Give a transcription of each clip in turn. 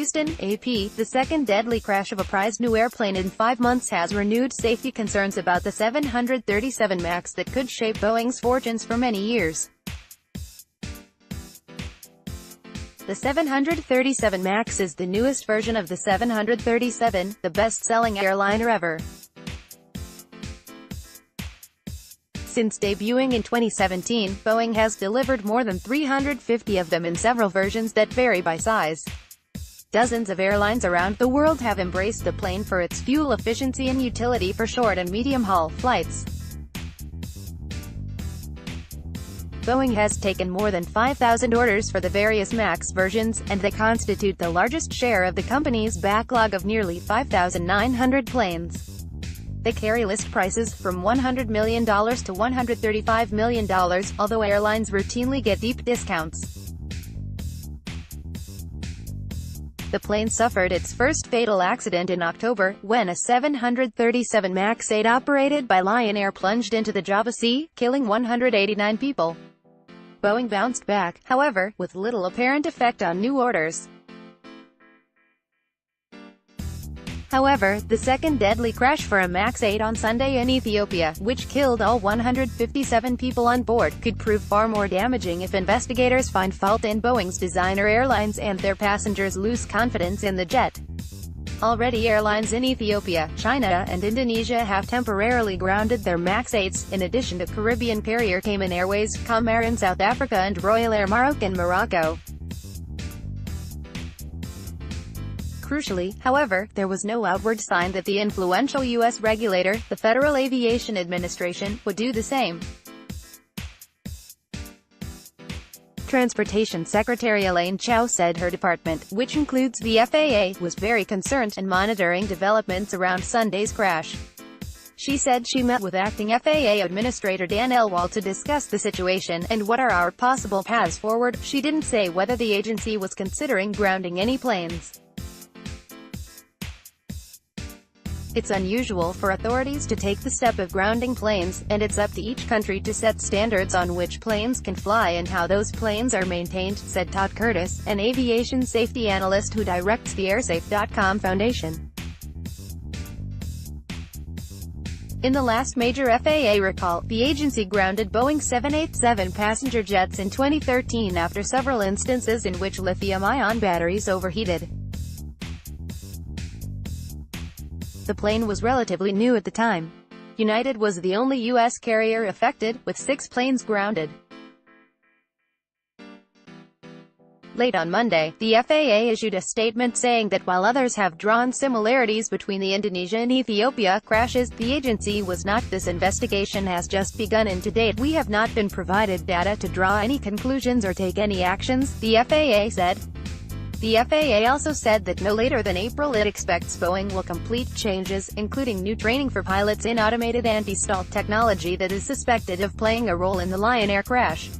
Houston, AP, the second deadly crash of a prized new airplane in 5 months has renewed safety concerns about the 737 MAX that could shape Boeing's fortunes for many years. The 737 MAX is the newest version of the 737, the best-selling airliner ever. Since debuting in 2017, Boeing has delivered more than 350 of them in several versions that vary by size. Dozens of airlines around the world have embraced the plane for its fuel efficiency and utility for short and medium-haul flights. Boeing has taken more than 5,000 orders for the various MAX versions, and they constitute the largest share of the company's backlog of nearly 5,900 planes. They carry list prices from $100 million to $135 million, although airlines routinely get deep discounts. The plane suffered its first fatal accident in October, when a 737 MAX 8 operated by Lion Air plunged into the Java Sea, killing 189 people. Boeing bounced back, however, with little apparent effect on new orders. However, the second deadly crash for a MAX 8 on Sunday in Ethiopia, which killed all 157 people on board, could prove far more damaging if investigators find fault in Boeing's designer airlines and their passengers lose confidence in the jet. Already airlines in Ethiopia, China, and Indonesia have temporarily grounded their MAX 8s, in addition to Caribbean carrier Cayman Airways, Comair in South Africa and Royal Air Maroc in Morocco. Crucially, however, there was no outward sign that the influential U.S. regulator, the Federal Aviation Administration, would do the same. Transportation Secretary Elaine Chao said her department, which includes the FAA, was very concerned and monitoring developments around Sunday's crash. She said she met with acting FAA Administrator Dan Elwell to discuss the situation and what are our possible paths forward. She didn't say whether the agency was considering grounding any planes. It's unusual for authorities to take the step of grounding planes, and it's up to each country to set standards on which planes can fly and how those planes are maintained, said Todd Curtis, an aviation safety analyst who directs the airsafe.com Foundation. In the last major FAA recall, the agency grounded Boeing 787 passenger jets in 2013 after several instances in which lithium-ion batteries overheated. The plane was relatively new at the time. United was the only U.S. carrier affected, with 6 planes grounded. Late on Monday, the FAA issued a statement saying that while others have drawn similarities between the Indonesia and Ethiopia crashes, the agency was not. This investigation has just begun and to date we have not been provided data to draw any conclusions or take any actions, the FAA said. The FAA also said that no later than April it expects Boeing will complete changes, including new training for pilots in automated anti-stall technology that is suspected of playing a role in the Lion Air crash.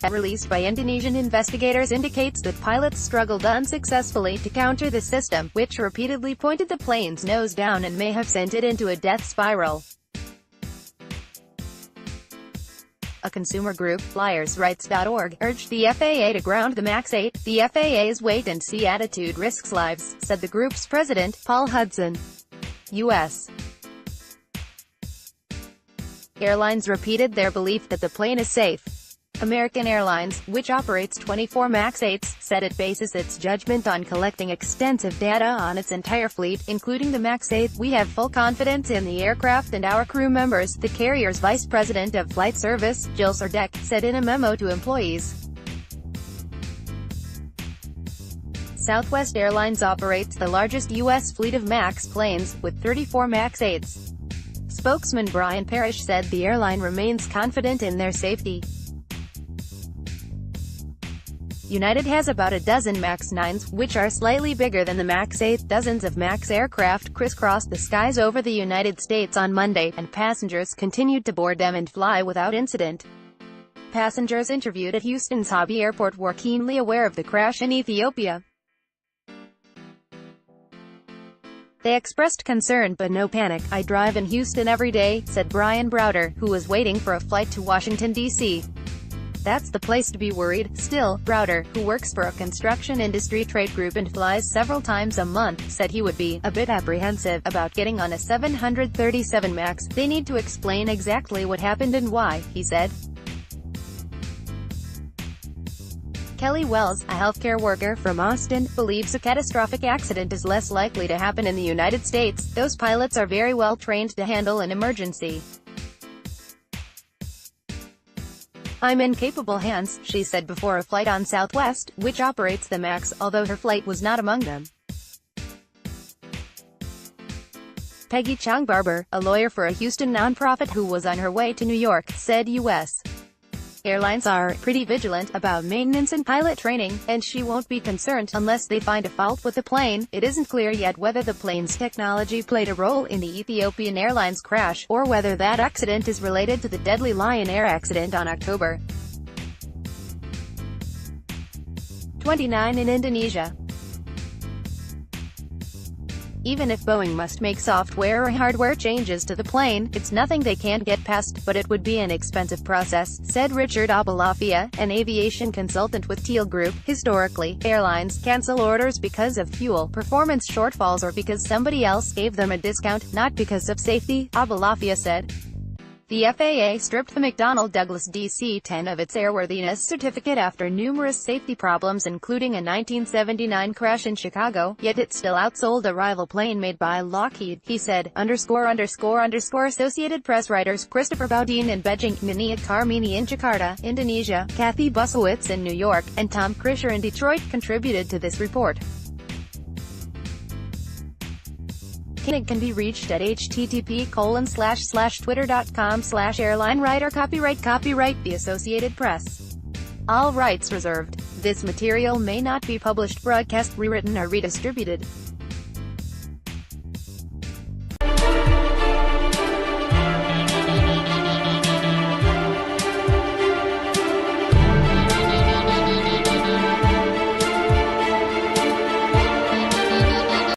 Released by Indonesian investigators indicates that pilots struggled unsuccessfully to counter the system, which repeatedly pointed the plane's nose down and may have sent it into a death spiral. A consumer group, FlyersRights.org, urged the FAA to ground the MAX 8. The FAA's wait-and-see attitude risks lives, said the group's president, Paul Hudson. U.S. airlines repeated their belief that the plane is safe. American Airlines, which operates 24 MAX 8s, said it bases its judgment on collecting extensive data on its entire fleet, including the MAX 8. We have full confidence in the aircraft and our crew members, the carrier's vice president of flight service, Jill Sardek, said in a memo to employees. Southwest Airlines operates the largest U.S. fleet of MAX planes, with 34 MAX 8s. Spokesman Brian Parrish said the airline remains confident in their safety. United has about a dozen MAX 9s, which are slightly bigger than the MAX 8. Dozens of MAX aircraft crisscrossed the skies over the United States on Monday, and passengers continued to board them and fly without incident. Passengers interviewed at Houston's Hobby Airport were keenly aware of the crash in Ethiopia. They expressed concern but no panic. I drive in Houston every day, said Brian Browder, who was waiting for a flight to Washington, D.C. That's the place to be worried. Still, Browder, who works for a construction industry trade group and flies several times a month, said he would be a bit apprehensive about getting on a 737 MAX. They need to explain exactly what happened and why, he said. Kelly Wells, a healthcare worker from Austin, believes a catastrophic accident is less likely to happen in the United States. Those pilots are very well trained to handle an emergency. "I'm in capable hands," she said before a flight on Southwest, which operates the MAX, although her flight was not among them. Peggy Chang-Barber, a lawyer for a Houston nonprofit who was on her way to New York, said U.S. airlines are pretty vigilant about maintenance and pilot training, and she won't be concerned unless they find a fault with the plane. It isn't clear yet whether the plane's technology played a role in the Ethiopian Airlines crash, or whether that accident is related to the deadly Lion Air accident on October 29 in Indonesia. Even if Boeing must make software or hardware changes to the plane, it's nothing they can't get past, but it would be an expensive process, said Richard Abalafia, an aviation consultant with Teal Group. Historically, airlines cancel orders because of fuel performance shortfalls or because somebody else gave them a discount, not because of safety, Abalafia said. The FAA stripped the McDonnell Douglas DC-10 of its airworthiness certificate after numerous safety problems including a 1979 crash in Chicago, yet it still outsold a rival plane made by Lockheed, he said. Associated Press writers Christopher Baudin in Beijing, Nini Karmini in Jakarta, Indonesia, Kathy Busowitz in New York, and Tom Krisher in Detroit contributed to this report. Koenig can be reached at http://twitter.com/airlinewriter. Copyright The Associated Press. All rights reserved. This material may not be published, broadcast, rewritten or redistributed.